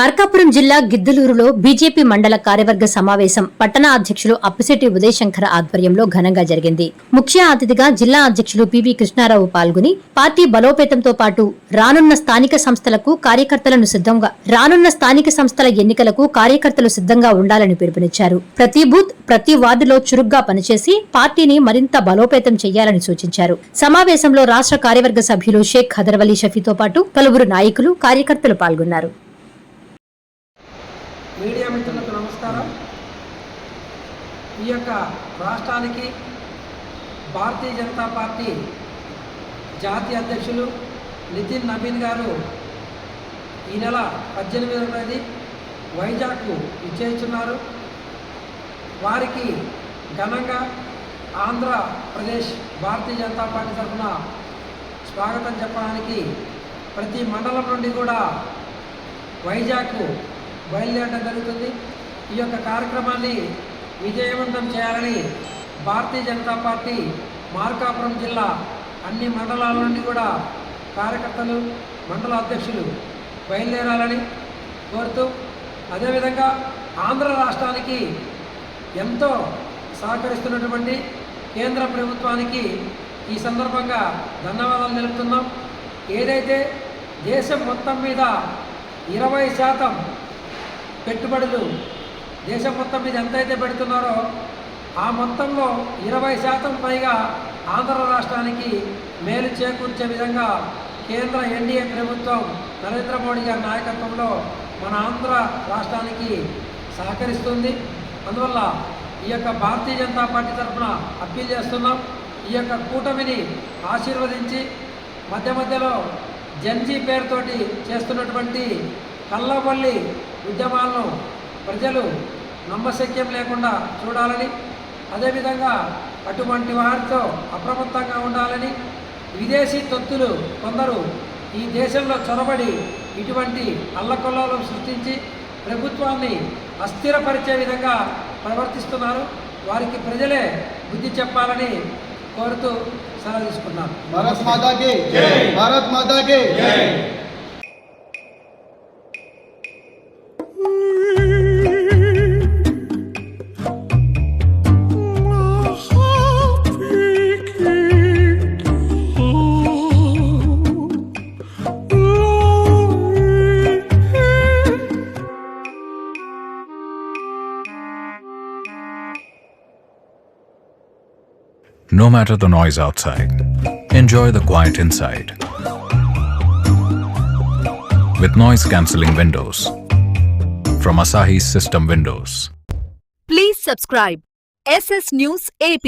మార్కాపురం జిల్లా గిద్దలూరులో బీజేపీ మండల కార్యవర్గ సమావేశం పట్టణ అధ్యక్షులు అప్పిశెట్టి ఉదయశంకర్ ఆధ్వర్యంలో ఘనంగా జరిగింది. ముఖ్య అతిథిగా జిల్లా అధ్యక్షులు పివి కృష్ణారావు పాల్గొని పార్టీ బలోపేతంతో పాటు రానున్న స్థానిక సంస్థల ఎన్నికలకు కార్యకర్తలు సిద్ధంగా ఉండాలని పిలుపునిచ్చారు. ప్రతి బూత్, ప్రతి వార్డులో చురుగ్గా పనిచేసి పార్టీని మరింత బలోపేతం చేయాలని సూచించారు. సమావేశంలో రాష్ట్ర కార్యవర్గ సభ్యులు షేక్ హదర్వలి షఫీతో పాటు పలువురు నాయకులు, కార్యకర్తలు పాల్గొన్నారు. మీడియా మిత్రులకు నమస్కారం. ఈ యొక్క రాష్ట్రానికి భారతీయ జనతా పార్టీ జాతీయ అధ్యక్షులు నితిన్ నబీన్ గారు ఈ నెల 18వ తేదీ వైజాగ్కు ఇచ్చేస్తున్నారు. వారికి ఘనంగా ఆంధ్రప్రదేశ్ భారతీయ జనతా పార్టీ తరఫున స్వాగతం చెప్పడానికి ప్రతి మండలం నుండి కూడా వైజాగ్కు బయలుదేరడం జరుగుతుంది. ఈ యొక్క కార్యక్రమాన్ని విజయవంతం చేయాలని భారతీయ జనతా పార్టీ మార్కాపురం జిల్లా అన్ని మండలాల నుండి కూడా కార్యకర్తలు, మండల అధ్యక్షులు బయలుదేరాలని కోరుతూ, అదేవిధంగా ఆంధ్ర రాష్ట్రానికి ఎంతో సహకరిస్తున్నటువంటి కేంద్ర ప్రభుత్వానికి ఈ సందర్భంగా ధన్యవాదాలు తెలుపుతున్నాం. ఏదైతే దేశం మొత్తం మీద 20% పెట్టుబడులు దేశం మొత్తం మీద ఎంతైతే పెడుతున్నారో ఆ మొత్తంలో 20% పైగా ఆంధ్ర రాష్ట్రానికి మేలు చేకూర్చే విధంగా కేంద్ర ఎన్డీఏ ప్రభుత్వం నరేంద్ర మోడీ గారి నాయకత్వంలో మన ఆంధ్ర రాష్ట్రానికి సహకరిస్తుంది. అందువల్ల ఈ యొక్క భారతీయ జనతా పార్టీ తరఫున అప్పీల్ చేస్తున్నాం. ఈ యొక్క కూటమిని ఆశీర్వదించి మధ్యలో జన్జీ పేరుతోటి చేస్తున్నటువంటి కల్లబొల్లి ఉద్యమాలను ప్రజలు నమ్మశక్యం లేకుండా చూడాలని, అదేవిధంగా అటువంటి వారితో అప్రమత్తంగా ఉండాలని, విదేశీ తొత్తులు కొందరు ఈ దేశంలో చొరబడి ఇటువంటి అల్లకొల్లాలను సృష్టించి ప్రభుత్వాన్ని అస్థిరపరిచే విధంగా ప్రవర్తిస్తున్నారు. వారికి ప్రజలే బుద్ధి చెప్పాలని కోరుతూ సెలవు తీసుకున్నాను. భారత్ మాతా కీ జై. భారత్ మాతా కీ జై. No matter the noise outside, enjoy the quiet inside. With noise-cancelling windows from Asahi System Windows. Please subscribe SS News AP.